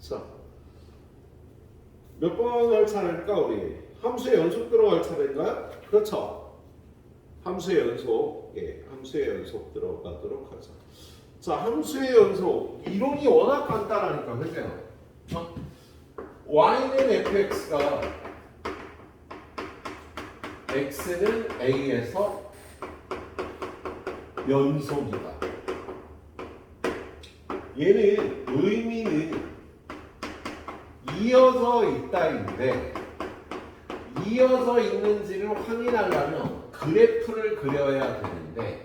자, 몇 번 할 차례일까 우리? 함수의 연속 들어갈 차례인가요? 그렇죠. 함수의 연속, 함수의 연속 들어가도록 하자. 자, 함수의 연속 이론이 워낙 간단하니까 그죠? y는 fx가 x는 a에서 연속이다. 얘는 의미는 이어져 있다인데 이어져 있는지를 확인하려면 그래프를 그려야 되는데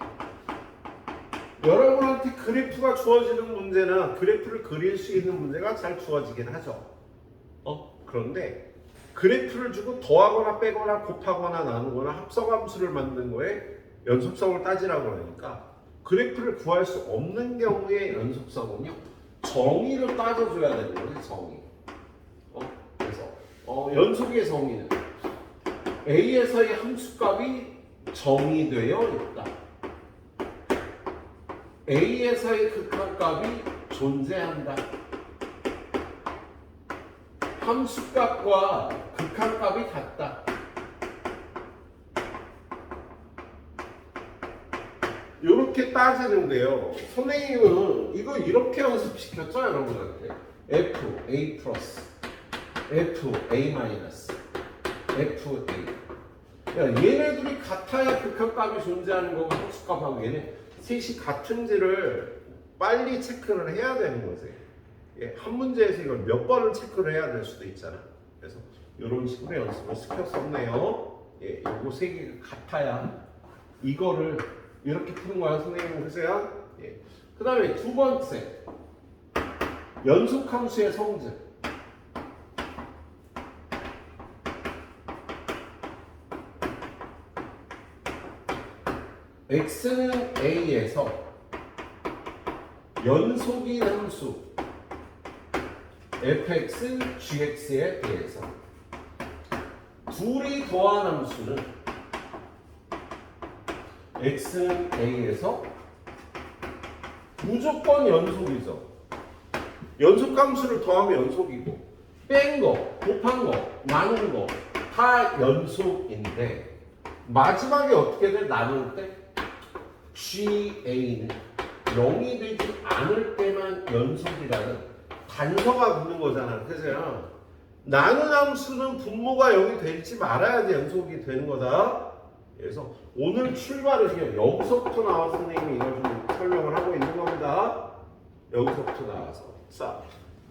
여러분한테 그래프가 주어지는 문제는 그래프를 그릴 수 있는 문제가 잘 주어지긴 하죠. 그런데 그래프를 주고 더하거나 빼거나 곱하거나 나누거나 합성함수를 만든 거에 연속성을 따지라고 하니까 그래프를 구할 수 없는 경우에 연속성은요 정의를 따져줘야 되는 거예요. 정의. 그래서 연속의 정의는 a에서의 함수값이 정의되어 있다. a에서의 극한값이 존재한다. 함수값과 극한값이 같다. 이렇게 따지는데요. 선생님은 이거 이렇게 연습시켰죠, 여러분한테. f, a 플러스, f, a 마이너스, f, a. 얘네들이 같아야 극한값이 존재하는 거고 함수값하고 얘네 셋이 같은지를 빨리 체크를 해야 되는 거지. 한 문제에서 이걸 몇 번을 체크를 해야 될 수도 있잖아. 그래서 이런 식으로 연습을 시켰었네요. 요거 세 개가 같아야 이거를 이렇게 푸는 거야, 선생님. 보세요. 그 다음에 두 번째, 연속함수의 성질. x는 a에서 연속인 함수 fx, gx에 대해서 둘이 더한 함수는 x는 a에서 무조건 연속이죠. 연속함수를 더하면 연속이고 뺀 거, 곱한 거, 나눈 거 다 연속인데 마지막에 어떻게 돼? 나눌 때 GA는 0이 되지 않을 때만 연속이라는 단서가 붙는 거잖아. 그죠? 나눈 함수는 분모가 0이 될지 말아야지 연속이 되는 거다. 그래서 오늘 출발은요, 여기서부터 나와서 선생님이 이걸 좀 설명을 하고 있는 겁니다. 여기서부터 나와서. 자,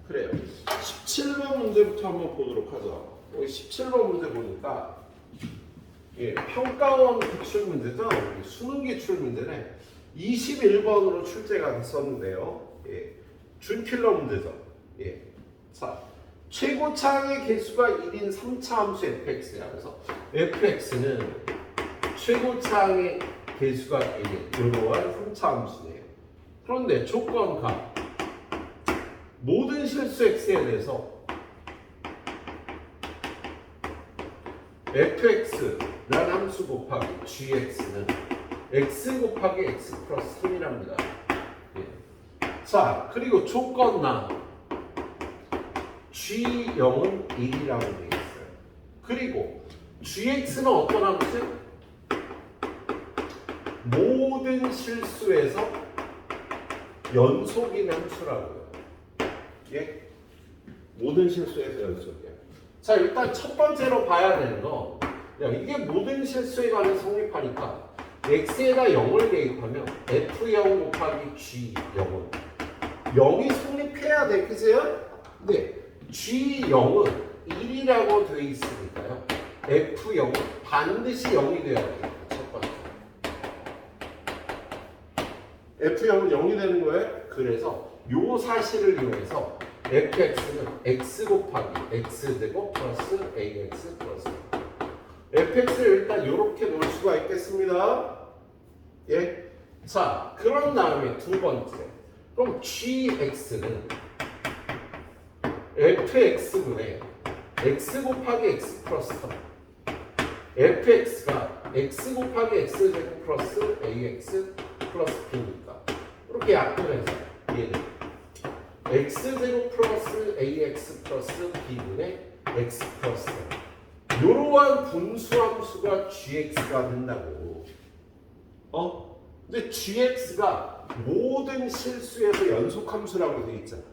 그래요. 17번 문제부터 한번 보도록 하죠. 17번 문제 보니까 평가원 기출 문제죠. 수능 기출 문제네. 21번으로 출제가 됐었는데요. 준킬러 문제죠. 자, 최고차항의 개수가 1인 3차 함수 fx야. 그래서 fx는 최고차항의 개수가 1인 이러한 3차 함수네요. 그런데 조건가 모든 실수 x에 대해서 fx라는 함수 곱하기 gx는 x 곱하기 x 플러스 3이랍니다. 자, 그리고 조건나 g0은 1이라고 되어 있어요. 그리고 gx는 어떤 함수? 모든 실수에서 연속인 함수라고요. 모든 실수에서 연속이야. 자, 일단 첫 번째로 봐야 되는 거, 이게 모든 실수에 관해 성립하니까 x에다 0을 대입하면 f0 곱하기 g0은 0이 성립해야 돼, 그죠? 근데 g0은 1이라고 되어 있으니까요, f0은 반드시 0이 돼야 돼요. 첫 번째, f0은 0이 되는 거예요. 그래서 요 사실을 이용해서 fx는 x 곱하기 x제곱 플러스 ax 플러스 fx를 일단 이렇게 놓을 수가 있겠습니다. 자, 그런 다음에 두 번째, 그럼 gx는 fx분의 x 곱하기 x 플러스 3, fx가 x 곱하기 x제곱 플러스 ax 플러스 b니까 이렇게 약분해서 얘는 x제곱 플러스 ax 플러스 b분의 x 플러스 이러한 분수함수가 gx가 된다고. 근데 gx가 모든 실수에서 연속함수라고 되어 있잖아.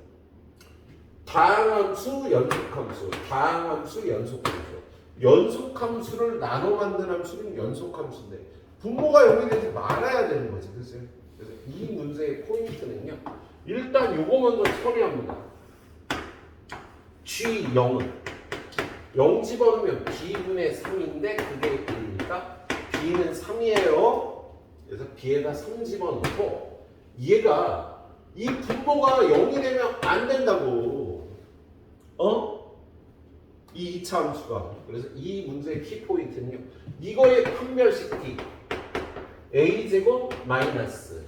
다항함수, 연속함수, 다항함수, 연속함수. 연속함수를 나눠 만든 함수는 연속함수인데 분모가 0이 되지 말아야 되는 거지. 그래서 이 문제의 포인트는요. 일단 요거 먼저 처리합니다. G0은 0 집어넣으면 B분의 3인데 그게 1이니까 B는 3이에요. 그래서 B에다 3 집어넣고 얘가 이 분모가 0이 되면 안 된다고. 이 2차 함수가. 그래서 이 문제의 키포인트는요. 이거의 판별식 D A제곱 마이너스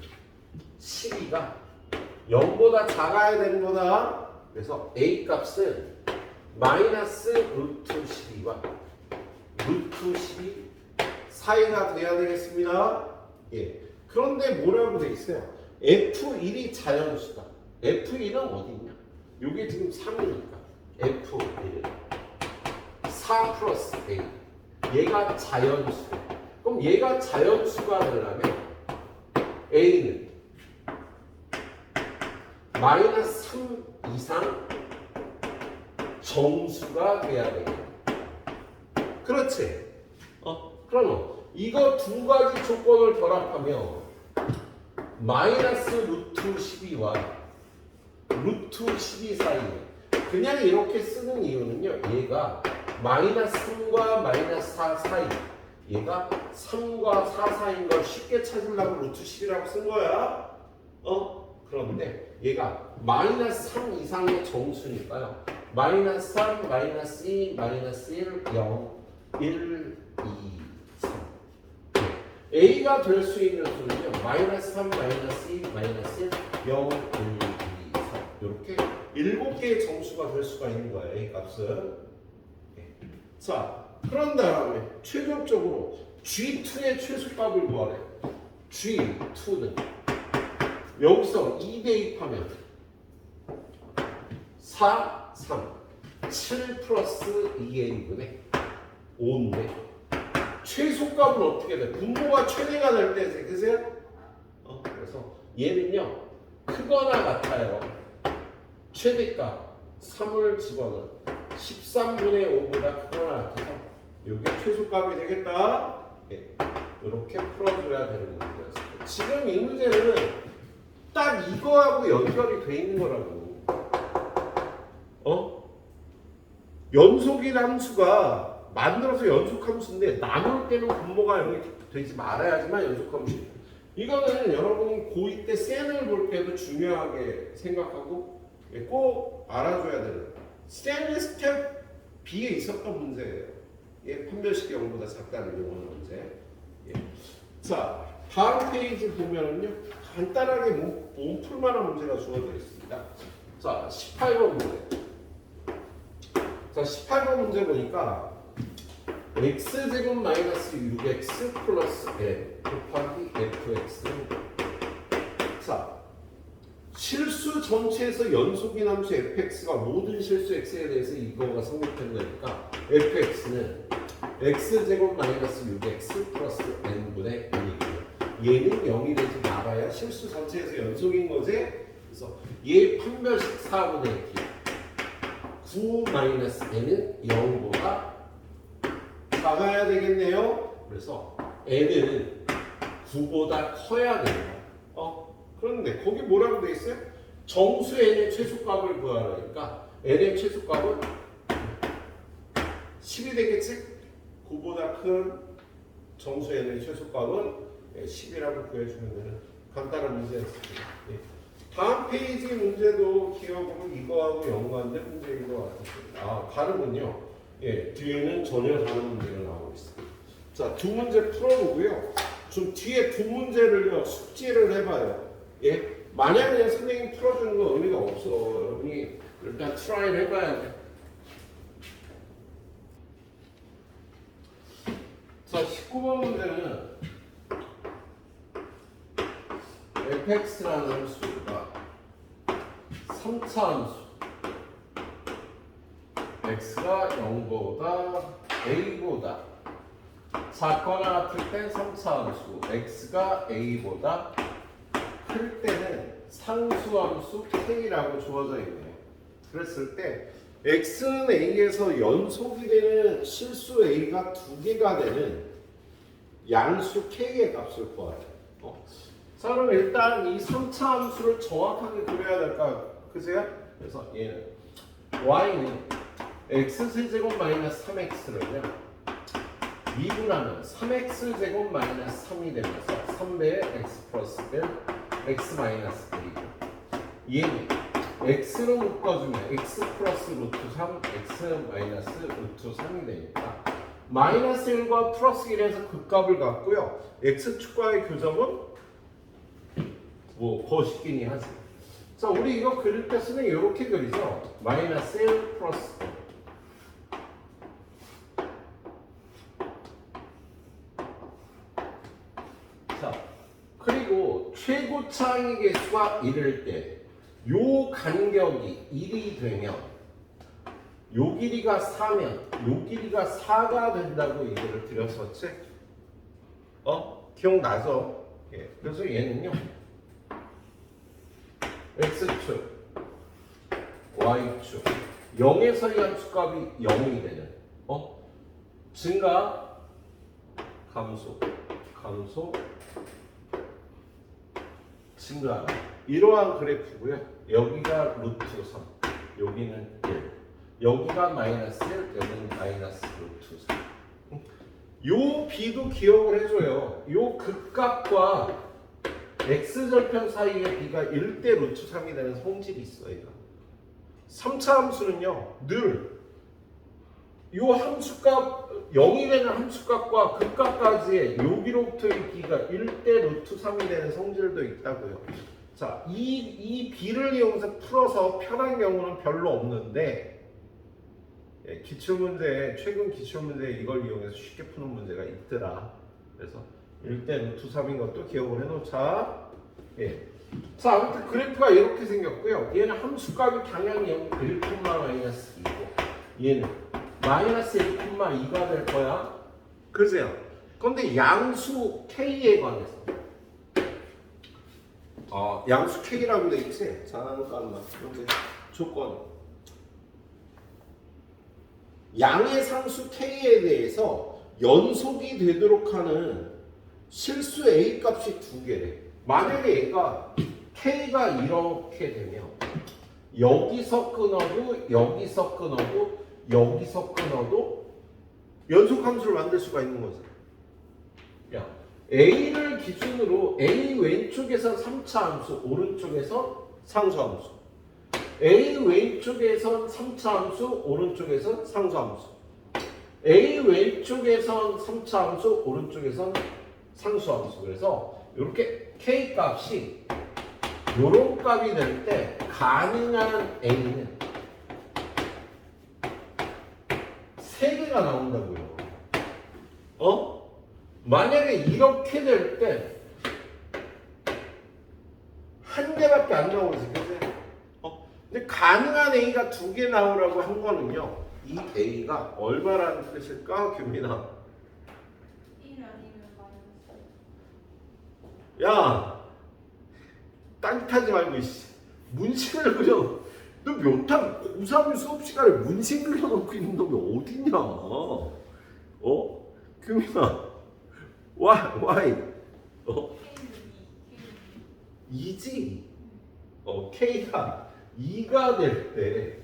12가 0보다 작아야 되는 거다. 그래서 A 값은 마이너스 루트 12와 루트 12 사이가 돼야 되겠습니다. 예. 그런데 뭐라고 돼 있어요? F1이 자연수다. F1은 어디 있냐? 요게 지금 3이니까 F1은 4 플러스 A. 얘가 자연수. 그럼 얘가 자연수가 되려면 A는 마이너스 3 이상 정수가 돼야 되겠다. 그렇지? 그럼 이거 두 가지 조건을 결합하면 마이너스 루트 12와 루트 12 사이 그냥 이렇게 쓰는 이유는요. 얘가 마이너스 3과 마이너스 4 사이 얘가 3과 4 사이인 걸 쉽게 찾으려고 루트 10이라고 쓴 거야. 그런데 얘가 마이너스 3 이상의 정수니까요. 마이너스 3, 마이너스 2, 마이너스 1, 0, 1, 2, 3. A가 될 수 있는 수는요. 마이너스 3, 마이너스 2, 마이너스 1, 0, 1, 2, 3. 이렇게 7개의 정수가 될 수가 있는 거예요. A 값은. 자, 그런 다음에 최종적으로 G2의 최소값을 구하래. G2는 여기서 2 대입하면 4, 3, 7 플러스 2A분의 5인데 최소값은 어떻게 돼? 분모가 최대가 될 때, 그세요? 그래서 얘는요 크거나 같아요. 최대값 3을 집어넣은 13분의 5보다 크거나 같아서 이게 최소값이 되겠다. 네. 이렇게 풀어줘야 되는 문제였어요. 지금 이 문제는 딱 이거하고 연결이 돼 있는 거라고. 연속인 함수가 만들어서 연속함수인데 나눌 때는 분모가 0이 되지 말아야지만 연속함수. 이거는 여러분이 고2 때 셈을 볼 때도 중요하게 생각하고 꼭 알아줘야 되는 셈의 스텝 B에 있었던 문제예요. 판별식 0보다 작다는 이런 문제. 자, 다음 페이지 보면은요 간단하게 못 풀만한 문제가 주어져 있습니다. 자, 18번 문제. 자, 18번 문제 보니까 x제곱 마이너스 6x 플러스 n 곱하기 fx. 자, 실수 전체에서 연속인 함수 fx가 모든 실수 x에 대해서 이거가 성립된 거니까 fx는 x제곱 마이너스 6x 플러스 n분의 1이고요. 얘는 0이 되지 말아야 실수 전체에서 연속인 거지. 그래서 얘 판별식 4분의 1. 9 마이너스 n은 0보다 작아야 되겠네요. 그래서 n은 9보다 커야 됩니다. 그런데 거기 뭐라고 돼 있어요? 정수 n의 최소값을 구하라니까 n의 최소값은 10이 되겠지? 9보다 큰 정수 n의 최소값은 10이라고 구해주면 되는 간단한 문제였습니다. 다음 페이지 문제도 기억으로 이거하고 연관된 문제인 것 같습니다. 다르군요. 뒤에는 전혀 다른 문제가 나오고 있습니다. 자, 두 문제 풀어보고요. 좀 뒤에 두 문제를요 숙지를 해봐요. 만약에 선생님이 풀어주는 건 의미가 없어. 여러분이 일단 트라이를 해봐야 돼. 자, 19번 문제는 fx라는 수가 3 3차 함수 x가 0보다 a보다 작거나 같을 땐 3차 함수 x가 a보다 클 때는 상수함수 k라고 주어져 있네요. 그랬을 때 x는 a에서 연속이 되는 실수 a가 두 개가 되는 양수 k의 값을 구하래. 자, 그럼 일단 이 3차 함수를 정확하게 그려야 될까? 그세요? 그래서 얘는 y는 x세제곱 마이너스 3x를요 미분하면 3x제곱 마이너스 3이 되면서 3배의 x 플러스 1 x 마이너스 1이고 얘는 x로 묶어주면 x 플러스 루트 3 x 마이너스 루트 3이 되니까 마이너스 1과 플러스 1에서 극값을 갖고요 x축과의 교점은 뭐 거시기니 하지. 자, 우리 이거 그릴 때 쓰는 이렇게 그리죠. 마이너스 1 플러스 1. 자, 그리고 최고 차항의 개수가 1일 때 요 간격이 1이 되면 요 길이가 4면 요 길이가 4가 된다고 얘기를 드렸었지? 기억나죠? 예. 그래서 얘는요 x축, y축 0에서 함수값이 0이 되는 증가, 감소, 감소, 증가 이러한 그래프고요. 여기가 루트 3, 여기는 1, 여기가 마이너스 1, 여기는 마이너스 루트 3. 요 b도 기억을 해줘요. 요 극값과 x절편 사이의 b가 1대 루트 3이 되는 성질이 있어요. 3차 함수는요 늘 요 함수값 0이 되는 함수값과 극값까지의 여기로부터의 b가 1대 루트 3이 되는 성질도 있다고요. 자, 이 b를 이용해서 풀어서 편한 경우는 별로 없는데 기출문제 최근 기출문제에 이걸 이용해서 쉽게 푸는 문제가 있더라. 그래서 1대 루트 3인 것도 기억을 해놓자. 예. 자, 아무튼 그래프가 이렇게 생겼고요. 얘는 함수값이 당연히 1, 마이너스 2고 얘는 마이너스 1,2가 될 거야. 그러세요. 그런데 양수 K에 관해서 양수 K라고 돼 있지? 잠깐만. 근데 조건 양의 상수 K에 대해서 연속이 되도록 하는 실수 A 값이 두 개래. 만약에 얘가 K가 이렇게 되면 여기서 끊어도 여기서 끊어도 여기서 끊어도 연속 함수를 만들 수가 있는 거죠. 야, A를 기준으로 A 왼쪽에서 3차 함수, 오른쪽에서 상수 함수. A 왼쪽에선 3차 함수, 오른쪽에선 상수 함수. A 왼쪽에선 3차 함수, 오른쪽에선 상수 함수. 그래서 이렇게 K 값이 요런 값이 될 때 가능한 A는 3개가 나온다고요. 만약에 이렇게 될 때 한 개밖에 안 나오지, 그치? 근데 가능한 A가 2개 나오라고 한 거는요, 이 A가 얼마라는 뜻일까, 규민아? 1 아니면 마이너스. 야, 딴짓하지 말고 문신을 그려. 너 몇 학 고3 수업 시간에 문신 그려놓고 있는 놈이 어딨냐? 규민아, why? 이지. K가 2가 될 때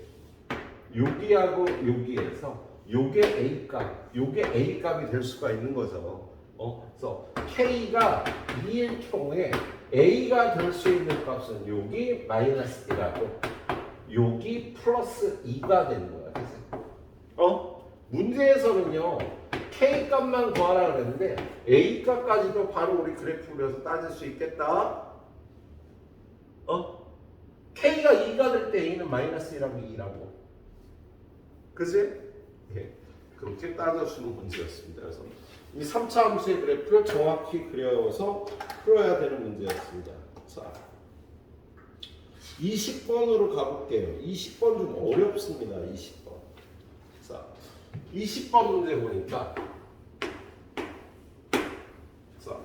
여기하고 여기에서 요게 A 값, 요게 A 값이 될 수가 있는 거죠. 그래서 K가 2일 경우에 A가 될 수 있는 값은 여기 마이너스 1하고 여기 플러스 2가 되는 거야. 그래서 문제에서는요 K 값만 구하라 그랬는데 A 값까지도 바로 우리 그래프 그려서 따질 수 있겠다. K가 2가 될 때 A는 마이너스 1하고 2라고. 그치? 예. 그렇게 따져주는 문제였습니다. 그래서 이 3차 함수의 그래프를 정확히 그려서 풀어야 되는 문제였습니다. 자, 20번으로 가볼게요. 20번 좀 어렵습니다. 20번. 자, 20번 문제 보니까 자,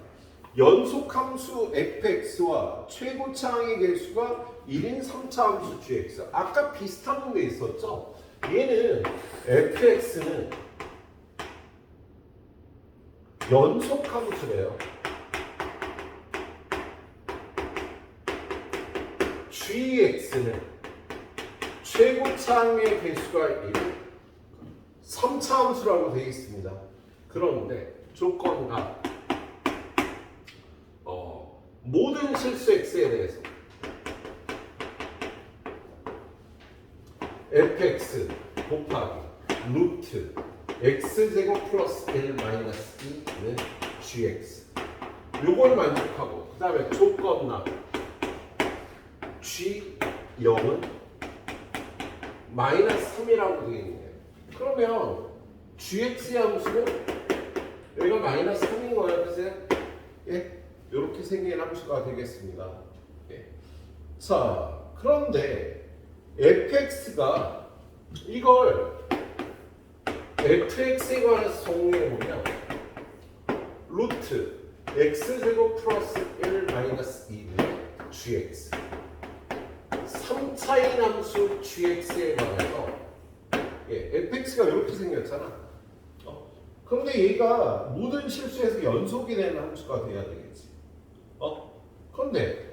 연속함수 fx와 최고차항의 개수가 1인 3차 함수 gx. 아까 비슷한 문제 있었죠? 얘는 fx는 연속함수래요. gx는 최고차항의 개수가 1인 3차 함수라고 되어 있습니다. 그런데 조건가 모든 실수 x에 대해서 fx 곱하기 루트 x제곱 플러스 1 마이너스 2는 gx 요걸 만족하고 그 다음에 조건나 g0은 마이너스 3이라고 되어 있네요. 그러면 gx의 함수는 여기가 마이너스 3인 거예요. 그래서 예, 이렇게 생긴 함수가 되겠습니다. 예. 자, 그런데 fx가 이걸 fx에 관해서 정리해보면 루트 x제곱 플러스 1 마이너스 2분의 gx 3차인 함수 gx에 관해서 예, fx가 이렇게 생겼잖아. 그런데 얘가 모든 실수에서 연속이 되는 함수가 돼야 되겠지. 그런데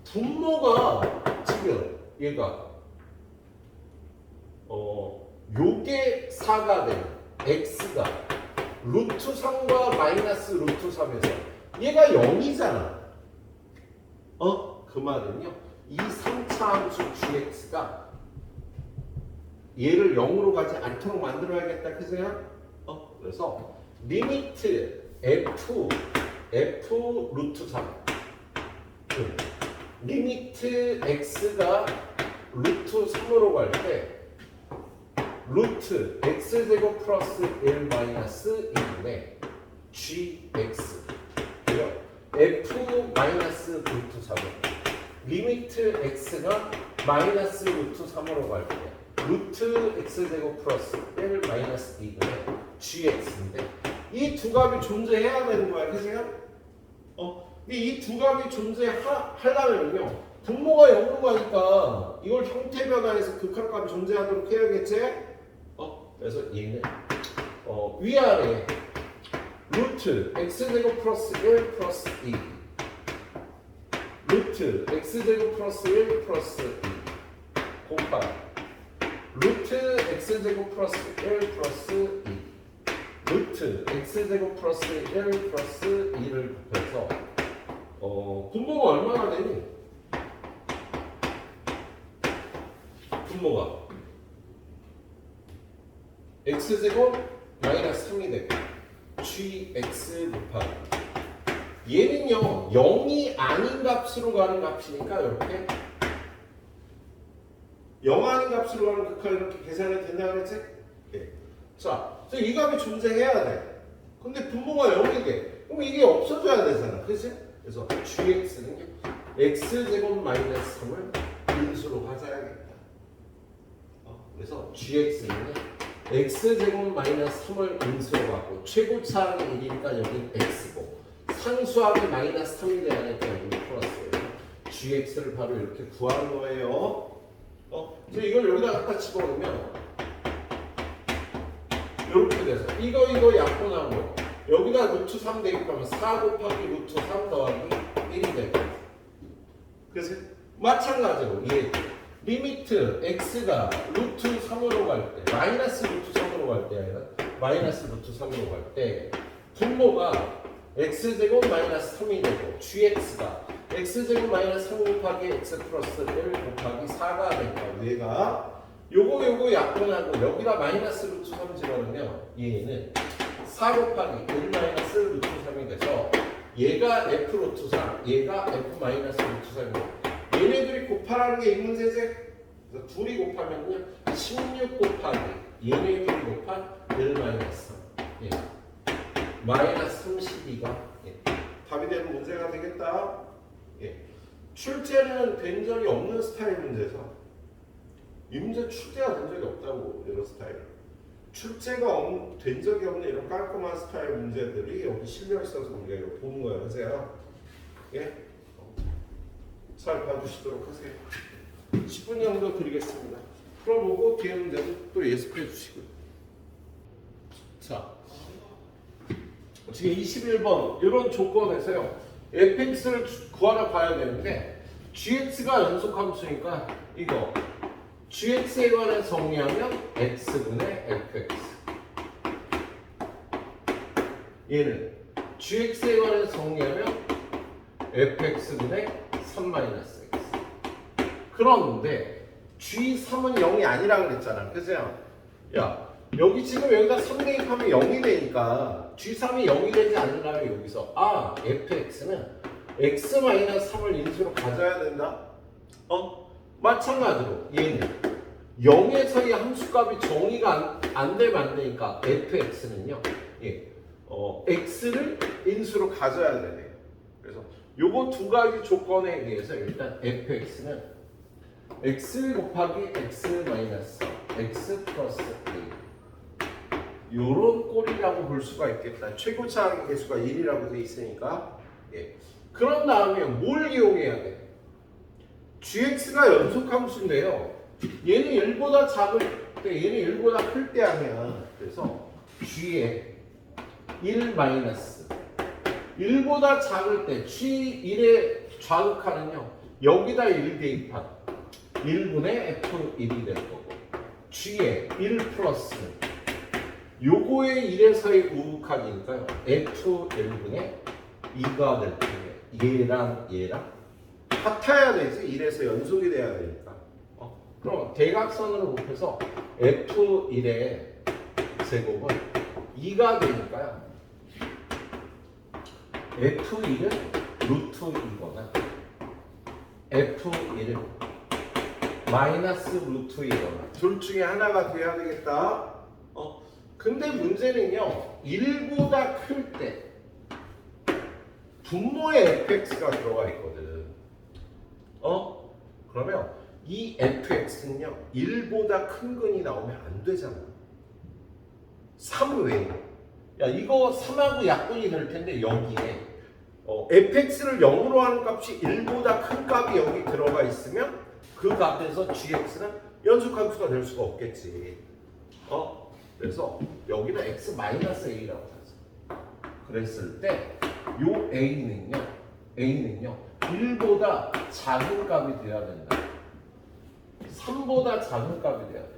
분모가 지금 얘가 요게 4가 되는 x가 루트 3과 마이너스 루트 3에서 얘가 0이잖아. 그 말은요. 이 3차 함수 gx가 얘를 0으로 가지 않도록 만들어야겠다. 그죠? 그래서 리미트 f 루트 3 리미트 x가 루트 3으로 갈 때 루트 x제곱 플러스 1 마이너스 2분의 gx f 마이너스 루트 3은 리미트 x가 마이너스 루트 3으로 갈 때 루트 x제곱 플러스 1 마이너스 2분의 gx인데 이 두 값이 존재해야 되는 거야. 그죠? 근데 이 두 값이 존재하려면요 분모가 0으로 가니까 이걸 형태 변화해서 극한값이 존재하도록 해야겠지? 그래서 얘는 위아래 루트 x제곱 플러스 1 플러스 2 루트 x제곱 플러스 1 플러스 2 곱하기 루트 x제곱 플러스 1 플러스 2 루트 x제곱 플러스 1 플러스 2를 곱해서 분모가 얼마나 되니? 분모가 x제곱 마이너스 3이 되고 gx 곱하기 얘는요 0이 아닌 값으로 가는 값이니까 이렇게 0 아닌 값으로 가는 극한을 이렇게 계산해도 된다 그랬지? 예. 자, 이 값이 존재해야 돼. 근데 분모가 0이 돼. 그럼 이게 없어져야 되잖아. 그치? 그래서 gx는요 x제곱 마이너스 3을 인수로 가져야겠다. 그래서 gx는 x제곱 마이너스 3을 인수로 갖고 최고차항이 1이니까 여기는 x고 상수항이 마이너스 3이 돼야 되니까 여기는 플러스예요. gx를 바로 이렇게 구하는 거예요. 이걸 여기다 갖다 집어넣으면 이렇게 돼서 이거 약분하고 여기다 루트 3 대입하면 4 곱하기 루트 3 더하기 1이 되고 그래서 마찬가지로 얘 리미트 x가 루트 3으로 갈 때 마이너스 루트 3으로 갈 때 아니라 마이너스 루트 3으로 갈 때 분모가 x제곱 마이너스 3이 되고 gx가 x제곱 마이너스 3 곱하기 x 플러스 1 곱하기 4가 되니까 얘가 요거 약분하고 여기다 마이너스 루트 3 집어넣으면 얘는 4 곱하기 1 마이너스 루트 3이 돼서 얘가 f 루트 3 얘가 f 마이너스 루트 3이고 얘네들이 곱하라는 게 이 문제지? 그래서 둘이 곱하면요 16 곱하기 얘네들이 곱한 1 마이너스 3 예. 마이너스 32가 예. 답이 되는 문제가 되겠다. 예. 출제는 된 적이 없는 스타일 문제죠. 이 문제 출제가 된 적이 없다고, 이런 스타일. 출제가 된 적이 없는 이런 깔끔한 스타일 문제들이 여기 실려 있어서 우리가 이거 보는 거예요. 하세요. 예? 잘 봐주시도록 하세요. 10분 정도 드리겠습니다. 풀어보고 뒤에 문제는 또 예습해 주시고요. 자, 지금 21번 이런 조건에서요. fx를 구하러 가야 되는데 gx가 연속함수니까 이거 gx에 관해 정리하면 x분의 fx, 얘는 gx에 관해 정리하면 fx분의 3-x. 그런데 g3은 0이 아니라 그랬잖아, 그죠? 야, 여기 지금 여기다 3 대입하면 0이 되니까 g3이 0이 되지 않으려면 여기서 fx는 x-3을 인수로 가져야 된다. 마찬가지로 얘는 0에서의 함수값이 정의가 안 되면 안 되니까 fx는요, x를 인수로 가져야 되네요. 그래서 요거 두 가지 조건에 의해서 일단 fx는 x 곱하기 x 마이너스 x 플러스 a, 요런 꼴이라고 볼 수가 있겠다. 최고차항의 개수가 1이라고 돼 있으니까. 그런 다음에 뭘 이용해야 돼? gx가 연속함수인데요. 얘는 1보다 작을 때, 얘는 1보다 클 때 하면, 그래서 g에 1 마이너스 1보다 작을 때 g1의 좌극하는요, 여기다 1 대입한 1분의 f1이 될 거고, g에 1 플러스는 요거의 1에서의 우극하니까요, f1분의 2가 될 거예요. 얘랑 같아야 되지. 1에서 연속이 돼야 되니까. 그럼 대각선으로 곱해서 f1의 제곱은 2가 되니까요, f1은 루트 2거나 f1은 마이너스 루트 2거나 둘 중에 하나가 돼야 되겠다. 근데 문제는요, 1보다 클 때 분모에 fx가 들어가 있거든. 그러면 이 fx는요, 1보다 큰 근이 나오면 안 되잖아. 3 외에. 야, 이거 3하고 약분이 될 텐데 여기에 fx를 0으로 하는 값이 1보다 큰 값이 여기 들어가 있으면 그 값에서 gx는 연속함수가 될 수가 없겠지. 그래서 여기는 x-a라고 하죠. 그랬을 때 요 a는요 1보다 작은 값이 돼야 된다. 3보다 작은 값이 돼야 돼.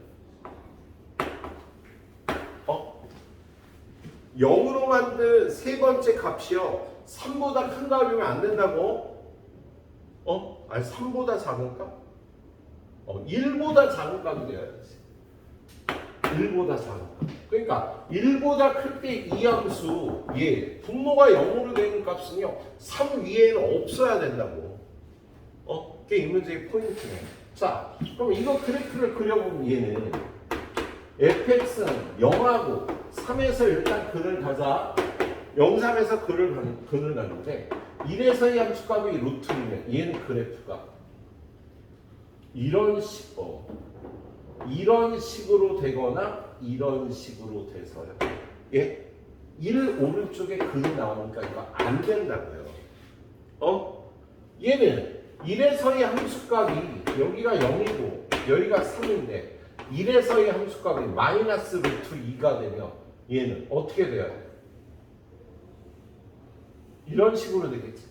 0으로 만든 세 번째 값이요, 3보다 큰 값이면 안 된다고? 아니 3보다 작은 값? 1보다 작은 값이 돼야 되지. 1보다 작은 값. 그러니까 1보다 클 때 이 함수, 분모가 0으로 되는 값은요, 3 위에는 없어야 된다고. 그게 이 문제의 포인트네. 자, 그럼 이거 그래프를 그려보면 얘는 fx는 0하고 3에서 일단 근을 가자. 0, 3에서 근을 가는데 1에서의 함수값이 루트이면 얘는 그래프가 이런 식으로 되거나 이런 식으로 돼서요. 1 오른쪽에 근이 나오니까 이거 안 된다고요. 얘는 1에서의 함수값이 여기가 0이고 여기가 3인데 1에서의 함수값이 마이너스 루트 2가 되면 얘는 어떻게 돼야 돼? 이런 식으로 되겠지.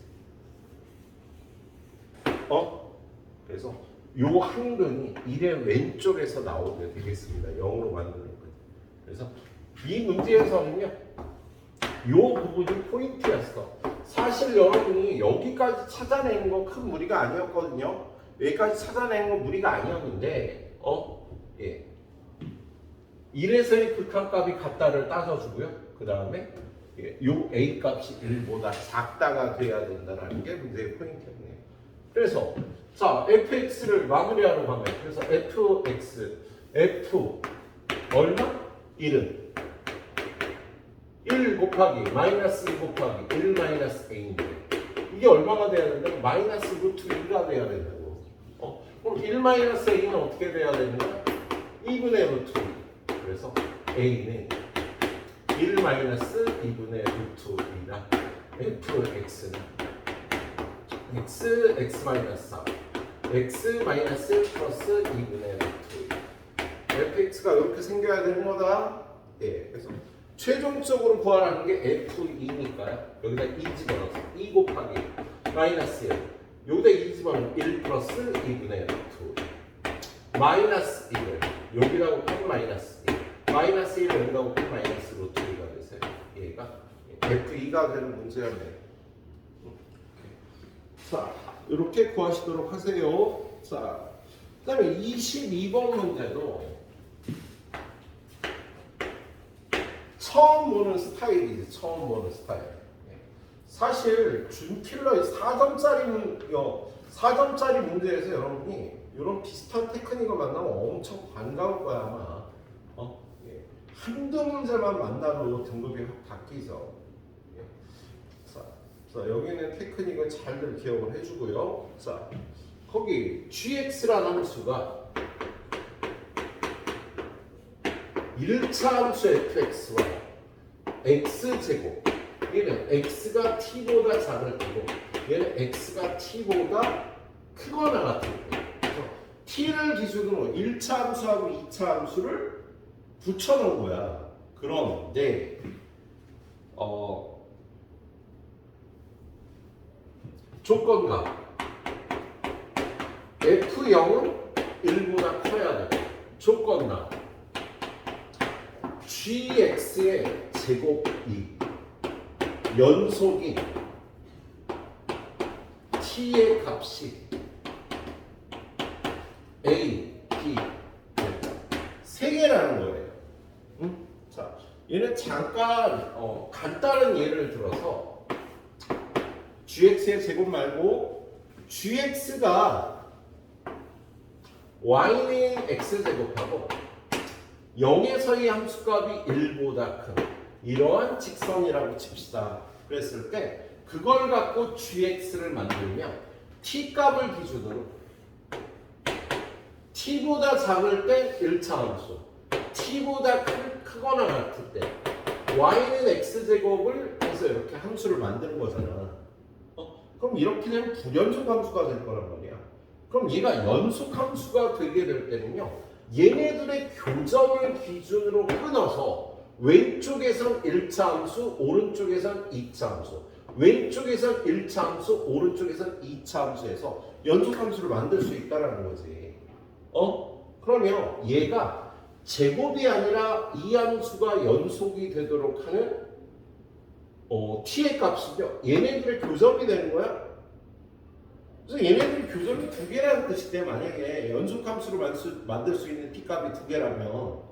그래서 요 한근이 1의 왼쪽에서 나오게 되겠습니다. 0으로 만드는 거. 그래서 이 문제에서는요, 요 부분이 포인트였어. 사실 여러분이 여기까지 찾아내는 거 큰 무리가 아니었거든요. 여기까지 찾아내는 건 무리가 아니었는데 1에서의 극한값이 같다를 따져주고요. 그 다음에 요 A 값이 1보다 작다가 돼야 된다는 게 문제의 포인트였네요. 그래서 자, fx를 마무리하러 가면, 그래서 f 얼마? 1은 1 곱하기 마이너스 2 곱하기 1 마이너스 a인데 이게 얼마가 돼야 된다고? 마이너스 루트 2가 돼야 된다고. 그럼 1 마이너스 a는 어떻게 돼야 되는 거야? 2분의 루트 2. 그래서 a는 1 마이너스 2분의 루트 2다. fx는 x 마이너스 4 x 마이너스 플러스 2분의 루트 2. fx가 이렇게 생겨야 되는 거다. 예, 그래서 최종적으로 구하라는 게 f2니까요. 여기다 2 집어넣어서 2 곱하기 마이너스 1. 여기다 2 집어넣으면 1 플러스 2분의 루트 2. 마이너스 1을 여기다 곱하면 마이너스 1. 마이너스 1을 여기다 곱하면 마이너스 루트 2가 되세요. 얘가 f2가 되는 문제였네요. 자, 이렇게 구하시도록 하세요. 자, 그 다음에 22번 문제도 처음 보는 스타일이지. 처음 보는 스타일. 사실 준킬러 4점짜리 문제에서 여러분이 이런 비슷한 테크닉을 만나면 엄청 반가울 거야 아마. 한두 문제만 만나도 등급이 확 바뀌죠. 자, 여기는 테크닉을 잘들 기억을 해주고요. 자, 거기 gx라는 함수가 1차 함수 fx와 x제곱, 얘는 x가 t보다 작을 테고 얘는 x가 t보다 크거나 같을 거예요. 그래서 t를 기준으로 1차 함수하고 2차 함수를 붙여놓은 거야. 그런데 조건가 f0은 1보다 커야 되고, 조건가 gx의 제곱이 연속인 t의 값이 a, b, 세 개라는 거예요. 자, 얘는 잠깐 간단한 예를 들어서 gx의 제곱 말고 gx가 y는 x제곱하고 0에서의 함수값이 1보다 큰 이러한 직선이라고 칩시다. 그랬을 때 그걸 갖고 gx를 만들면 t값을 기준으로 t보다 작을 때 1차 함수, t보다 크거나 같을 때 y는 x제곱을 해서 이렇게 함수를 만드는 거잖아. 그럼 이렇게 되면 불연속 함수가 될 거란 말이야. 그럼 얘가 연속 함수가 되게 될 때는요, 얘네들의 교점을 기준으로 끊어서 왼쪽에선 1차 함수, 오른쪽에선 2차 함수, 왼쪽에선 1차 함수, 오른쪽에선 2차 함수에서 연속 함수를 만들 수 있다는 거지. 그러면 얘가 제곱이 아니라 이 함수가 연속이 되도록 하는 t의 값이죠. 얘네들의 교점이 되는 거야. 그래서 얘네들이 교점이 두 개라는 뜻이 돼. 만약에 연속함수로 만들 수 있는 t값이 두 개라면.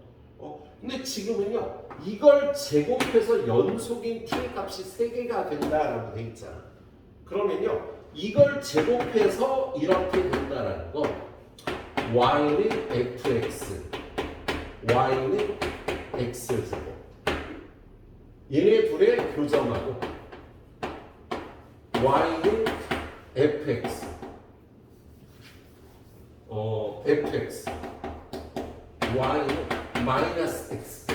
근데 지금은요, 이걸 제곱해서 연속인 t의 값이 세 개가 된다라고 돼 있잖아. 그러면요, 이걸 제곱해서 이렇게 된다라는 거, y는 fx, y는 x제곱. 얘네 둘의 교점하고 y는 fx, fx, y는 마이너스 x.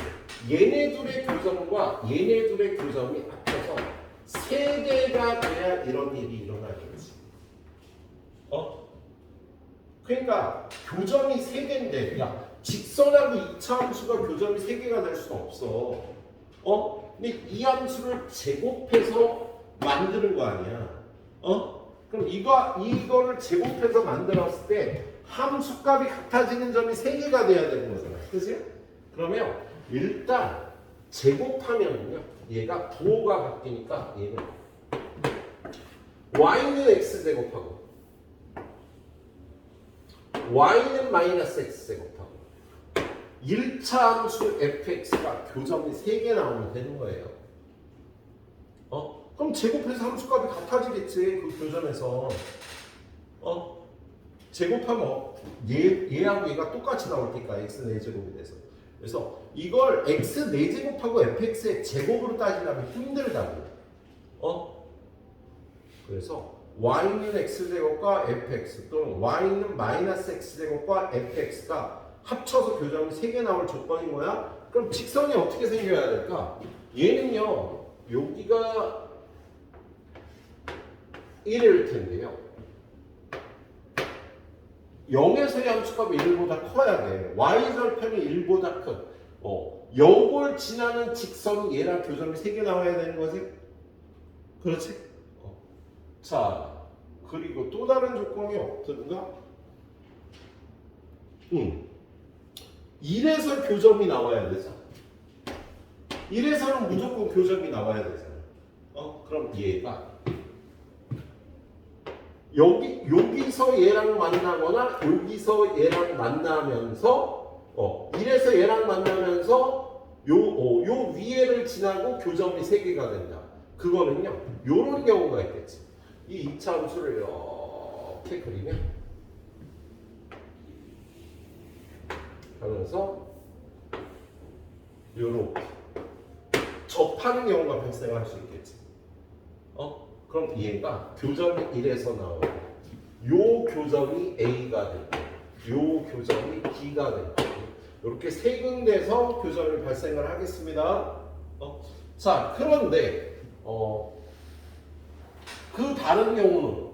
얘네 둘의 교점과 얘네 둘의 교점이 합쳐서 세 개가 돼야 이런 일이 일어나겠지. 그러니까 교점이 세 개인데, 야, 직선하고 2차 함수가 교점이 세 개가 될 수는 없어. 근데 이 함수를 제곱해서 만드는 거 아니야. 그럼 이거를 제곱해서 만들었을 때 함수값이 같아지는 점이 세 개가 돼야 되는 거잖아. 그치? 그러면 일단 제곱하면요, 얘가 부호가 바뀌니까 얘는 y는 x제곱하고 y는 마이너스 x제곱하고 1차 함수 fx가 교점이 3개 나오면 되는 거예요. 그럼 제곱해서 함수값이 같아지겠지. 그 교점에서. 제곱하면 얘하고 얘가 똑같이 나올 테니까 x 4제곱이 돼서. 그래서 이걸 x 4제곱하고 fx의 제곱으로 따지려면 힘들다고. 그래서 y는 x제곱과 fx 또는 y는 마이너스 x제곱과 fx가 합쳐서 교점이 3개 나올 조건인 거야? 그럼 직선이 어떻게 생겨야 될까? 얘는요, 여기가 1일 텐데요. 0에서의 함수값이 1보다 커야 돼. y절편이 1보다 큰. 요걸 지나는 직선이 얘랑 교점이 3개 나와야 되는 거지? 그렇지? 자, 그리고 또 다른 조건이 없던가? 1에서 교점이 나와야 되잖아. 1에서는 무조건 교점이 나와야 되잖아. 그럼 얘가 여기서 얘랑 만나거나 여기서 얘랑 만나면서 1에서 얘랑 만나면서 요 위에를 지나고 교점이 3개가 된다. 그거는요, 요런 경우가 있겠지. 이 2차 함수를 이렇게 그리면 하면서 요렇게 접하는 경우가 발생할 수 있겠지. 그럼 얘가 교점이 1에서 나오고 요 교점이 A가 되고 요 교점이 B가 되고 이렇게 세 군데에서 교점이 발생을 하겠습니다. 자, 그런데 그 다른 경우는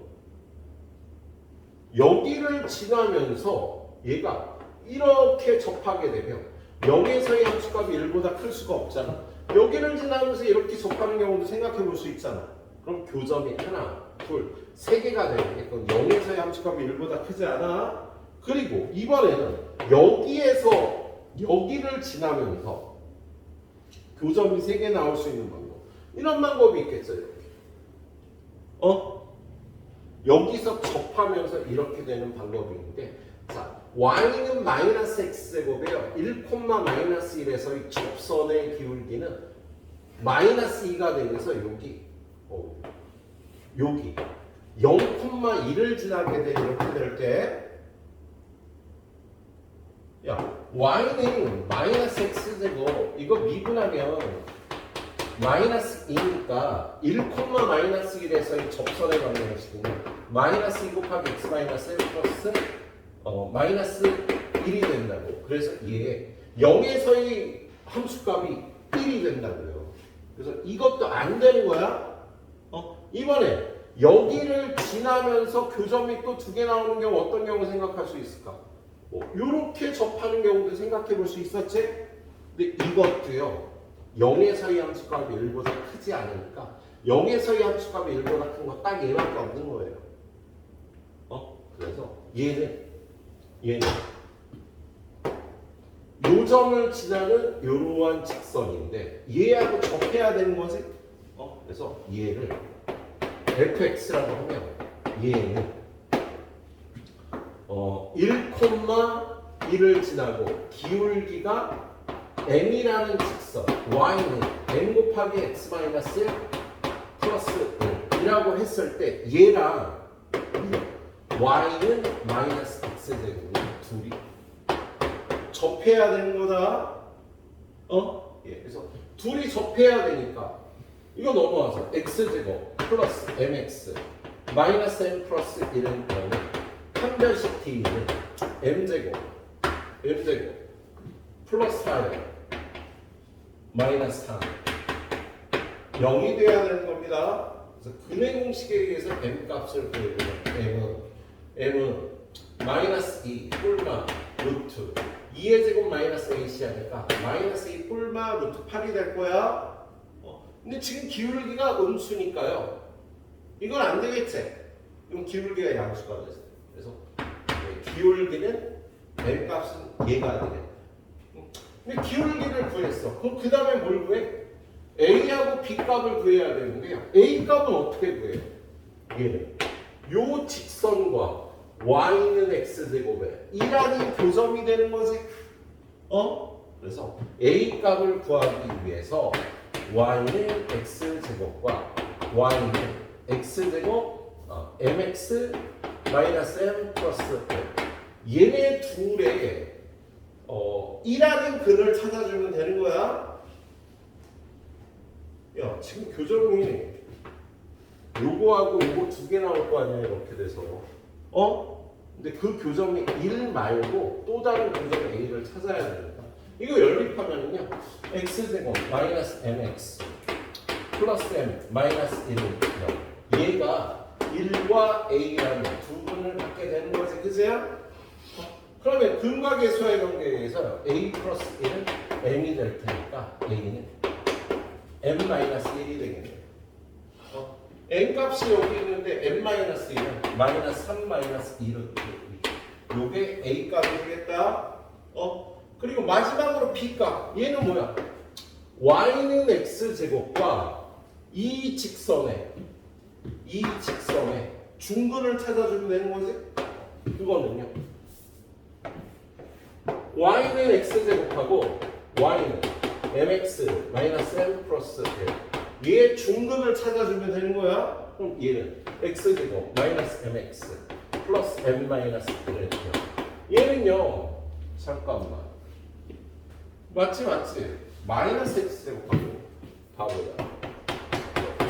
여기를 지나면서 얘가 이렇게 접하게 되면 0에서의 함수값이 1보다 클 수가 없잖아. 여기를 지나면서 이렇게 접하는 경우도 생각해 볼 수 있잖아. 그럼 교점이 하나, 둘, 3개가 되는데 그건 0에서의 함수값이 1보다 크지 않아. 그리고 이번에는 여기에서 여기를 지나면서 교점이 3개 나올 수 있는 방법. 이런 방법이 있겠죠. 이렇게. 여기서 접하면서 이렇게 되는 방법이 있는데, 자, y는 마이너스 x제곱이에요. 1,-1에서 이 접선의 기울기는 마이너스 2가 되면서 여기 0,1을 지나게 돼. 이렇게 될 때, 야, y는 마이너스 x제곱, 이거 미분하면 마이너스 2니까 1,-1에서 이 접선의 방정식이면 마이너스 2 곱하기 x 마이너스 1 플러스 마이너스 1이 된다고. 그래서 얘 0에서의 함수값이 1이 된다고요. 그래서 이것도 안 되는 거야. 이번에 여기를 지나면서 교점이 또 2개 나오는 경우 어떤 경우 생각할 수 있을까? 이렇게 접하는 경우도 생각해 볼 수 있었지? 근데 이것도요, 0에서의 함수값이 1보다 크지 않으니까 0에서의 함수값이 1보다 큰 거 딱 얘밖에 없는 거예요. 그래서 얘는 요 점을 지나는 이러한 직선인데 얘하고 접해야 되는 거지? 그래서 얘를 fx라고 하면 얘는 1,1을 지나고 기울기가 m이라는 직선 y는 m 곱하기 x 마이너스 1 플러스 1이라고 했을 때 얘랑 y는 마이너스 x제곱이 둘이 접해야 되는 거다. 그래서 둘이 접해야 되니까 이거 넘어와서 x제곱 플러스 mx 마이너스 m 플러스 1은 0은 한 변씩 t는 m제곱 플러스 4요 마이너스 4 0이 돼야 되는 겁니다. 그래서 근의 공식에 의해서 m 값을 구해보면 m은 마이너스 2 뿔마 루트 2의 제곱 마이너스 AC 하니까 마이너스 2 뿔마 루트 8이 될 거야. 근데 지금 기울기가 음수니까요. 이건 안 되겠지. 그럼 기울기가 양수가 되죠. 그래서 기울기는 m 값은 얘가 되겠다. 근데 기울기를 구했어. 그럼 그 다음에 뭘 구해? A하고 B 값을 구해야 되는데요. A 값은 어떻게 구해요? 얘는 요 직선과 y는 x제곱에 2라는 교점이 되는 거지. 그래서 A 값을 구하기 위해서 y는 x제곱과 y는 x제곱 mx 마이너스 m 플러스 m 얘네 둘의 2라는 근을 찾아주면 되는 거야. 야, 지금 교점이 요거하고 요거 두 개 나올 거 아니야 이렇게 돼서. 근데 그 교점이 1 말고 또 다른 교점 A를 찾아야 됩니다. 이거 연립하면은요 x제곱 마이너스 mx 플러스 m 마이너스 1은 얘가 1과 A라는 두 분을 갖게 되는 거지, 그제야? 그러면 근과계수의 관계에 의해서 A 플러스 1은 m이 될 테니까 A는 m 마이너스 1이 되겠네요. n 값이 여기 있는데 m 마이너스 1은 마이너스 3 마이너스 2로 요게 A 값이 되겠다. 그리고 마지막으로 B 값. 얘는 뭐야? y는 x 제곱과 이 직선의 중근을 찾아주면 되는 거지? 그거는요. y는 x 제곱하고 y는 mx 마이너스 m 플러스 1. 얘의 중근을 찾아주면 되는 거야. 그럼 얘는 x 제곱 마이너스 mx 플러스 m 마이너스 1이에요. 얘는요. 잠깐만. 맞지? 마이너스 x 제곱하고 바보야.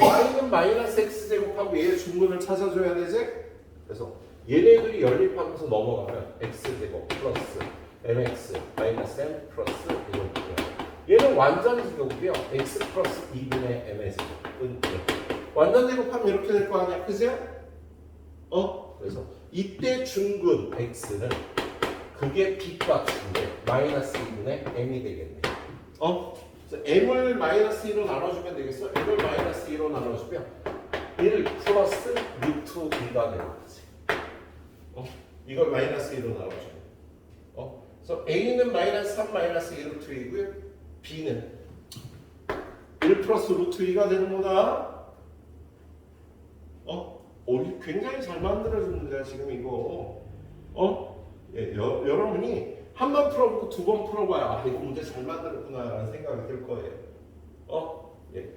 y는 마이너스 x 제곱하고 얘의 중근을 찾아줘야 되지? 그래서 얘네들이 연립하면서 넘어가면 x 제곱 플러스 mx 마이너스 m 플러스 1이고요. 얘는 완전 제곱이요. x 플러스 2분의 m의 제곱은 완전 제곱하면 이렇게 될 거 아니야, 그죠? 그래서 이때 중근 x는 그게 b 값인데 마이너스 2분의 m이 되겠네. 그래서 m을 마이너스 2로 나눠주면 되겠어? m을 마이너스 2로 나눠주면 1 플러스 루트 2가 되는 거지. 이걸 마이너스 2로 나눠주면. 그래서 a는 마이너스 3 마이너스 2 루트 2고요. b는 1 플러스 루트 2가 되는 거다. 우리 굉장히 잘 만들어준 문제야 지금 이거. 여러분이 한 번 풀어보고 두 번 풀어봐야 이거 문제 잘 만들었구나 라는 생각이 들 거예요.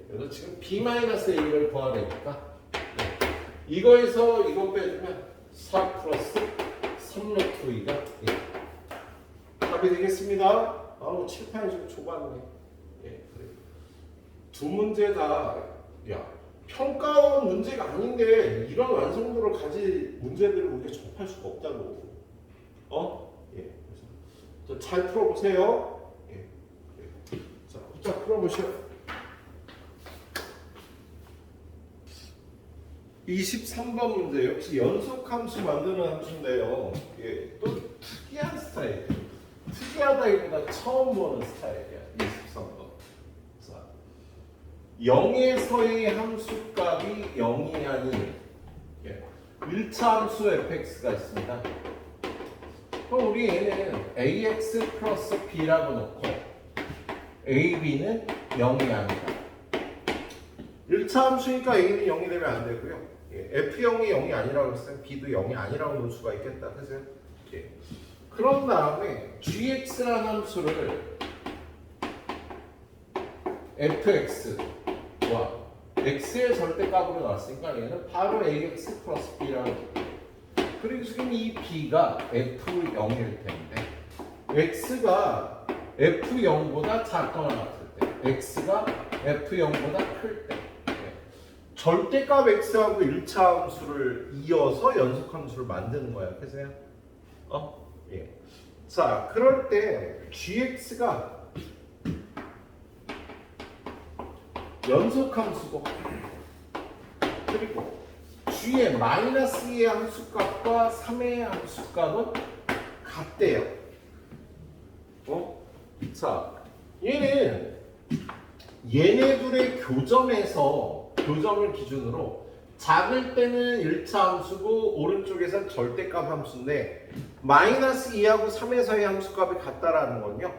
그래서 지금 b-a를 구하려니까 이거에서 이거 빼주면 4 플러스 3 루트 2가 답이 되겠습니다. 칠판이 좀 좁았네. 그래. 두 문제 다 평가원 문제가 아닌데 이런 완성도를 가진 문제들을 우리가 접할 수가 없다고. 그래서 잘 풀어보세요. 자, 풀어보시오. 23번 문제 역시 연속함수 만드는 함수인데요. 또 특이한 스타일. 특이하다기보다 처음 보는 스타일이야. 23번. 자, 0에서의 함수값이 0이 아닌 1차 함수 fx가 있습니다. 그럼 우리 얘는 ax 플러스 b라고 놓고 ab는 0이 아니다. 1차 함수니까 a는 0이 되면 안 되고요. f0이 0이 아니라고 했으면 b도 0이 아니라고 놓을 수가 있겠다. 그죠? 그런 다음에 gx라는 함수를 fx와 x의 절대값으로 놨으니까 얘는 바로 ax 플러스 b라고. 그리고 지금 이 b가 f0일 텐데 x가 f0보다 작거나 같을 때 x가 f0보다 클 때 절대값 x하고 1차 함수를 이어서 연속함수를 만드는 거야. 그죠? 자, 그럴 때 gx가 연속함수고 그리고 g의 마이너스 2의 함수값과 3의 함수값은 같대요. 자, 얘는 얘네 둘의 교점을 기준으로 작을 때는 1차 함수고 오른쪽에선 절대값 함수인데 마이너스 2하고 3에서의 함수값이 같다라는 건요.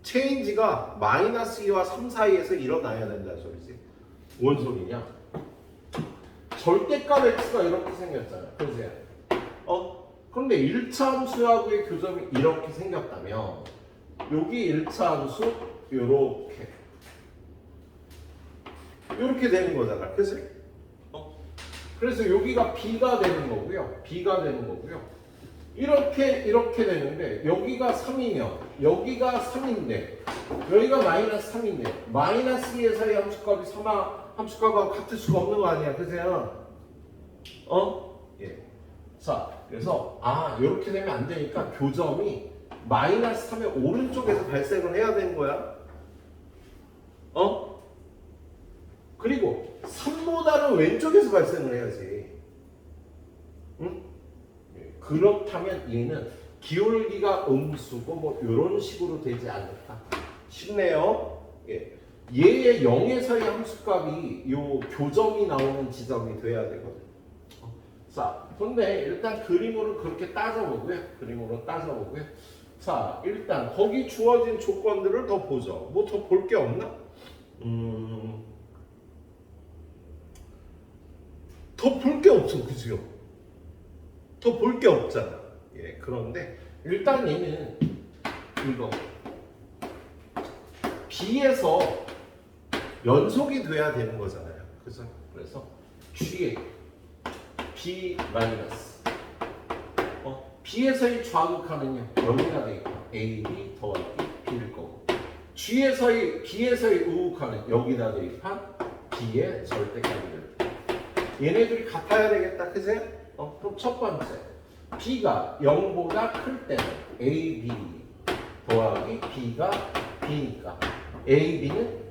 체인지가 마이너스 2와 3 사이에서 일어나야 된다는 소리지. 뭔 소리냐? 절대값 x가 이렇게 생겼잖아. 그지? 그런데 1차 함수하고의 교점이 이렇게 생겼다면 여기 1차 함수 요렇게 되는 거잖아. 그치? 그래서 여기가 b가 되는 거고요. b가 되는 거고요. 이렇게 되는데 여기가 3이면 여기가 3인데 여기가 마이너스 3인데 마이너스 2에서의 함수값이 함수값하고 같을 수가 없는 거 아니야, 그죠? 예. 자, 그래서 이렇게 되면 안 되니까 교점이 마이너스 3의 오른쪽에서 발생을 해야 되는 거야. 그리고 3보다는 왼쪽에서 발생을 해야지. 응? 예. 그렇다면 얘는 기울기가 음수고 뭐 이런 식으로 되지 않을까 싶네요. 예. 얘의 0에서의 함수값이 요 교점이 나오는 지점이 돼야 되거든. 자, 근데 일단 그림으로 그렇게 따져보고요. 자, 일단 거기 주어진 조건들을 더 보죠. 뭐 더 볼 게 없나? 더 볼 게 없어, 그죠? 더 볼 게 없잖아. 예, 그런데 일단 얘는 이거 B에서 연속이 돼야 되는 거잖아요. 그죠? 그래서 G에 B 마이너스 B에서의 좌극하는요 여기가 되겠고 A, B 더하기 B일 거고 B에서의 우극하는 여기다 대입한 B의 절대값이 될 거고 얘네들이 같아야 되겠다. 그죠? 그럼 첫 번째 B가 0보다 클 때는 A, B 더하기 B가 B니까 A, B는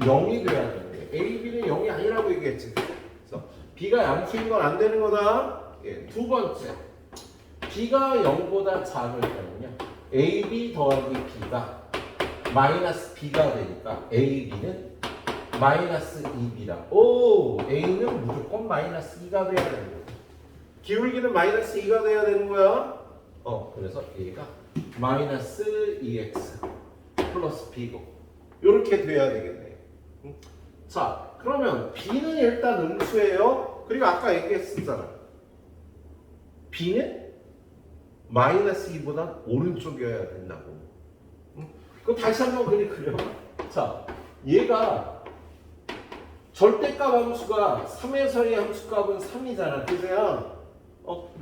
0이 돼야 되는 거예요. A, B는 0이 아니라고 얘기했지. 그래서 B가 양수인 건 안 되는 거다. 예, 두 번째 B가 0보다 작을 때는요 A, B 더하기 B가 마이너스 B가 되니까 A, B는 마이너스 2B라. 오, A는 무조건 마이너스 2가 돼야 되는 거야. 기울기는 마이너스 2가 돼야 되는 거야. 그래서 얘가 마이너스 2x 플러스 B고 이렇게 돼야 되겠네. 자, 그러면 B는 일단 음수예요. 그리고 아까 얘기했었잖아. B는 마이너스 2보다 오른쪽이어야 된다고. 그럼 다시 한번 그려. 자, 얘가 절대값 함수가 3에서의 함수값은 3이잖아. 그죠?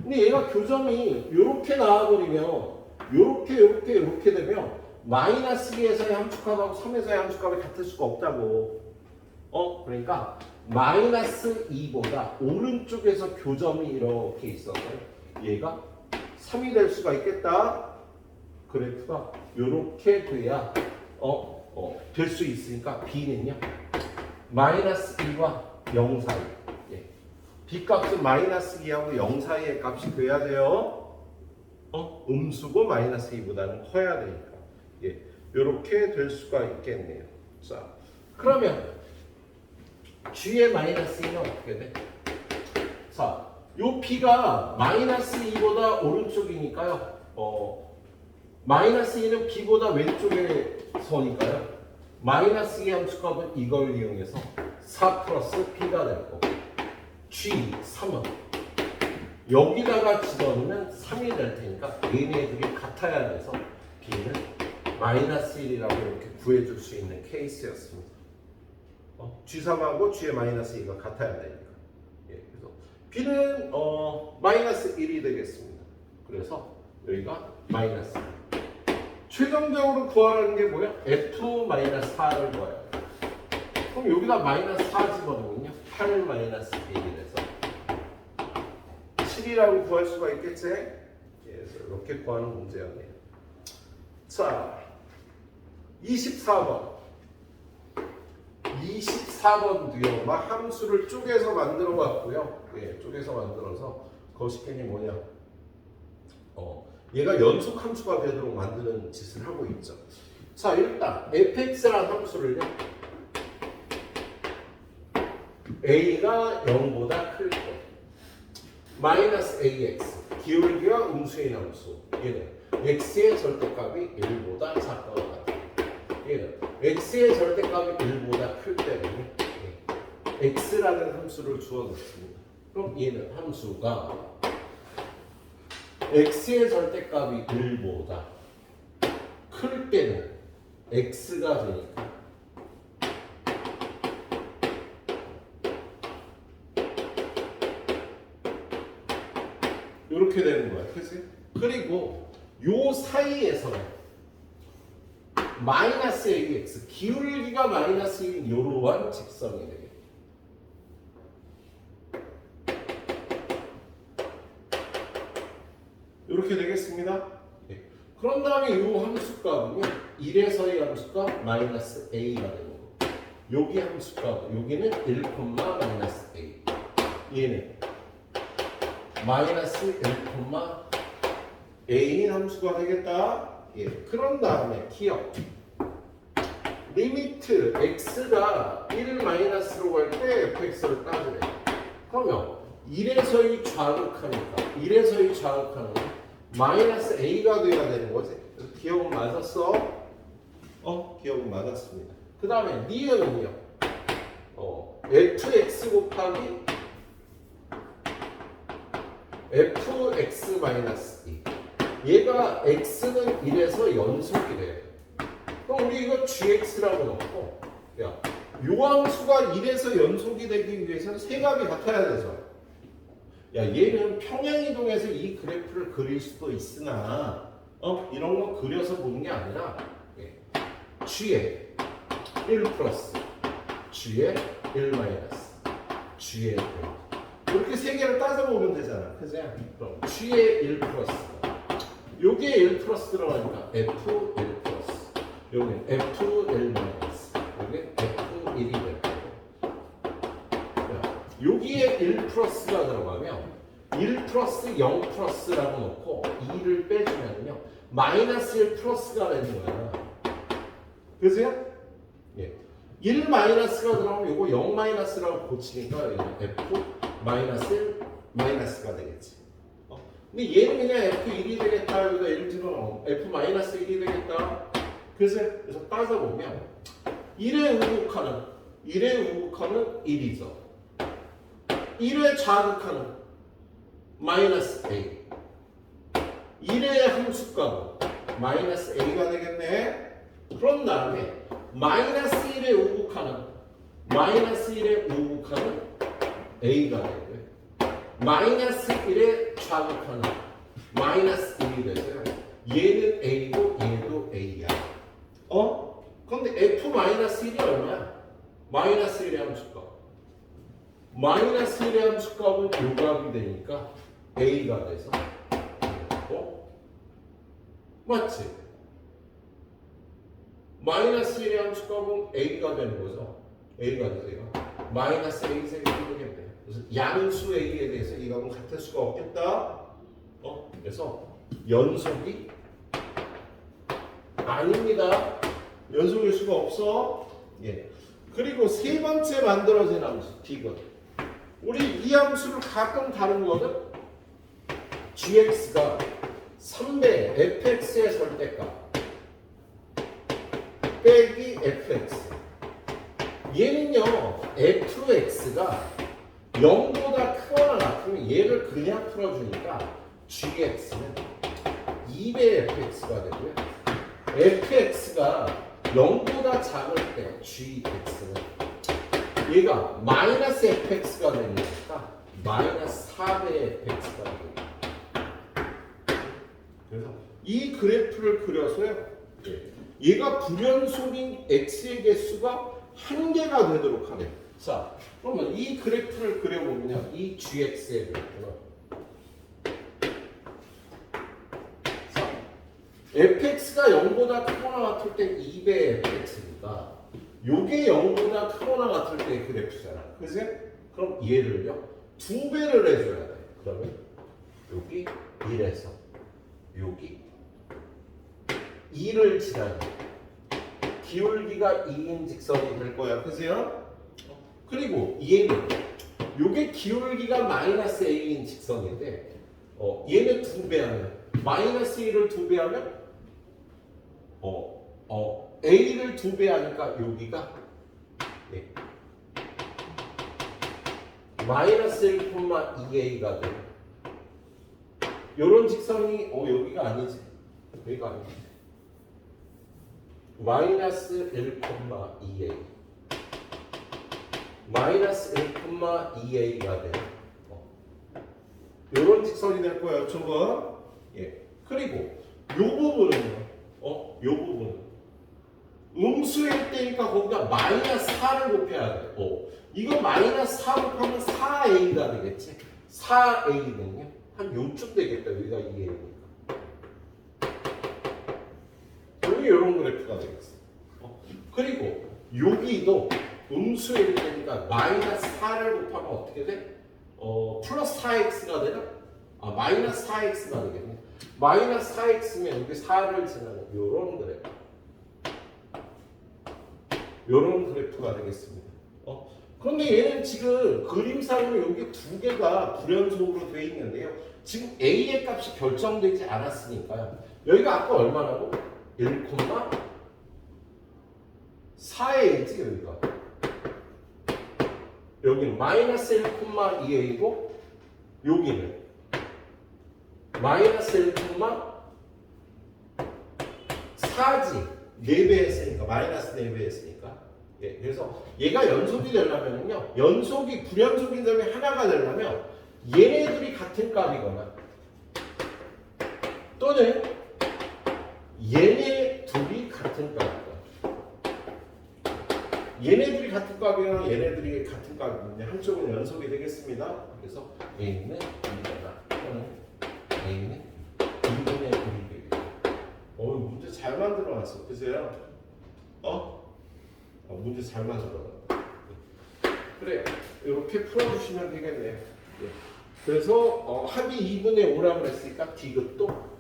근데 얘가 교점이 이렇게 나와버리면 이렇게 되면 마이너스 2에서의 함수값하고 3에서의 함수값이 같을 수가 없다고. 그러니까 마이너스 2보다 오른쪽에서 교점이 이렇게 있어서 얘가 3이 될 수가 있겠다. 그래프가 이렇게 돼야 될 수 있으니까 B는요 마이너스 2과 0 사이. 예. B 값은 마이너스 2하고 0 사이의 값이 돼야 돼요. 음수고 마이너스 2보다는 커야 되니까. 예. 이렇게 될 수가 있겠네요. 자, 그러면 G의 마이너스 2는 어떻게 돼? 자, 요 B가 마이너스 2보다 오른쪽이니까요. 마이너스 2는 B보다 왼쪽에 서니까요. 마이너스 2 함수값은 이걸 이용해서 4 플러스 B가 될 거고 G 3은 여기다가 집어넣으면 3이 될 테니까 얘네들이 같아야 돼서 B는 마이너스 1이라고 이렇게 구해줄 수 있는 케이스였습니다. G3하고 G의 마이너스 2가 같아야 되니까. 예, 그래서 B는 마이너스 1이 되겠습니다. 그래서 여기가 마이너스 1. 최종적으로 구하라는 게 뭐야? F-4를 구해요. 그럼 여기다 마이너스 4 집어넣으면요 8 마이너스 1이 돼서 7이라고 구할 수가 있겠지? 그래서 이렇게 구하는 문제였네요. 자, 24번 24번도요 막 함수를 쪼개서 만들어 봤고요. 예, 쪼개서 만들어서 거시ken이 뭐냐 얘가 연속 함수가 되도록 만드는 짓을 하고 있죠. 자, 일단 fx라는 함수를요 a가 0보다 클 때 마이너스 ax 기울기가 음수인 함수 얘는 x의 절대값이 1보다 작거나 같다. 얘는 x의 절대값이 1보다 클 때는 x라는 함수를 주어졌습니다. 그럼 얘는 함수가 x의 절대값이 1보다 클 때는 x가 되니까 이렇게 되는 거야. 그치? 그리고 요 사이에서는 마이너스 ax 기울기가 마이너스 1인 이러한 직선이 되게 이렇게 되겠습니다. 예. 그런 다음에 이 함수값은요 1에서의 함수값 마이너스 a가 되는 거고 여기 함수값 여기는 1, 마이너스 a 얘는 마이너스 1, a 함수가 되겠다. 예. 그런 다음에 기억 리미트 x가 1 마이너스로 갈 때 fx를 따지래. 그러면 1에서의 좌극하니까 1에서의 좌극하는 건 마이너스 a가 돼야 되는 거지. 기억은 맞았어? 기억은 맞았습니다. 그 다음에 니은은요 fx 곱하기 fx 마이너스 2 얘가 x는 1에서 연속이 돼. 그럼 우리 이거 gx라고 넣고 야, 요 함수가 1에서 연속이 되기 위해서는 세 값이 같아야 되죠. 야, 얘는 평행이동에서 이 그래프를 그릴 수도 있으나 이런 거 그려서 보는 게 아니라 g에 1 플러스 g에 1 마이너스 g에 1 이렇게 세 개를 따져보면 되잖아. 그죠? 그럼 g에 1 플러스 여기에 1 플러스 들어가니까 f 1 플러스 여기는 f1 마이너스 여기는 f1이 될 거고 여기에 1 플러스가 들어가면 1 플러스 0 플러스라고 놓고 2를 빼주면요 마이너스 1 플러스가 되는 거야. 그죠? 예. 1 마이너스가 들어가면 이거 0 마이너스라고 고치니까 f 마이너스 1 마이너스가 되겠지. 근데 얘는 그냥 f1이 되겠다. 여기다 1 집어넣으면 f 마이너스 1이 되겠다. 그래서 따져보면 1의 우극하는 1이죠. 1의 좌극하는 마이너스 a 1의 함수값은 마이너스 a가 되겠네. 그런 다음에 마이너스 1의 우극하는 마이너스 1의 우극하는 a가 되고요. 마이너스 1의 좌극하는 마이너스 1이 되고요. 얘는 a고 얘도 a야. 그런데 f-1이 얼마야? 마이너스 1의 함수값. 마이너스 1의 함수값은 요 값이 되니까 a가 돼서 맞지? 마이너스 1의 함수값은 a가 되는 거죠. a가 되세요. 마이너스 a 세개가 되겠네. 그래서 양수 a에 대해서 이 값은 같을 수가 없겠다. 그래서 연속이 아닙니다. 연속일 수가 없어. 예. 그리고 세 번째 만들어진 함수 디귿. 우리 이 함수를 가끔 다룬거는 gx가 3배 fx의 절대값 빼기 fx. 얘는요 fx가 0보다 크거나 같으면 얘를 그냥 풀어주니까 gx는 2배 fx가 되고요. fx가 0보다 작을 때 gx는 얘가 마이너스 fx가 되니까 마이너스 4배의 fx가 됩니다. 그래서 이 그래프를 그려서요 얘가 불연속인 x의 개수가 한 개가 되도록 하네요. 자, 그러면 이 그래프를 그려보면요 이 gx의 그래프는 fx가 0보다 크거나 같을 때 2배의 fx니까 요게 0보다 크거나 같을 때 그래프잖아. 그치? 그럼 얘를요 2배를 해줘야 돼. 그러면 여기 1에서 여기 2를 칠하면 기울기가 2인 직선이 될 거야. 그치요? 그리고 얘는 요게 기울기가 마이너스 a인 직선인데 얘는 2배 하면 마이너스 1을 2배 하면 a를 2배 하니까 여기가 마이너스 1,2a가 돼. 요런 직선이 여기가 아니지. 여기가 아니지. 마이너스 1,2a 마이너스 1,2a가 돼. 요런 직선이 될 거예요. 저거. 예. 그리고 요 부분은요. 요 부분은 음수일 때니까 거기다 마이너스 4를 곱해야 돼. 이거 마이너스 4 곱하면 4a가 되겠지. 4a는요. 한 요쯤 되겠다. 여기가 2a니까. 여기 이런 그래프가 되겠어. 그리고 여기도 음수에 되니까 마이너스 4를 곱하면 어떻게 돼? 플러스 4x가 되나? 마이너스 4x가 되겠네. 마이너스 4x면 여기 4를 지나는 요런 그래프. 요런 그래프가 되겠습니다. 그런데 얘는 지금 그림상으로 여기 두 개가 불연속으로 되어 있는데요. 지금 a의 값이 결정되지 않았으니까요. 여기가 아까 얼마라고? 1,4a지 여기가. 여기는 마이너스 1,2a고 여기는 마이너스 1,4지. 4배 했으니까 마이너스 4배 했으니까. 예, 그래서 얘가 연속이 되려면요, 연속이 불연속인 점이 하나가 되려면 얘네들이 같은 값이거나 또는 얘네 둘이 같은 값이거나, 얘네들이 같은 값이거나 얘네들이 같은 값이면 한쪽은 연속이 되겠습니다. 그래서 A는 2거나 또는 A는 2분의 1이 되겠다. 문제 잘 만들어놨어, 그세요? 문제 잘 만들어놨어. 그래, 이렇게 풀어주시면 되겠네요. 예. 그래서 합이 2분의 5라고 했으니까 D급도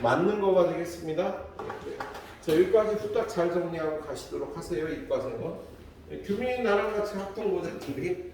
맞는 거가 되겠습니다. 예. 자, 여기까지 후딱 잘 정리하고 가시도록 하세요. 이과생은. 규민이 나랑 같이 학동고생들이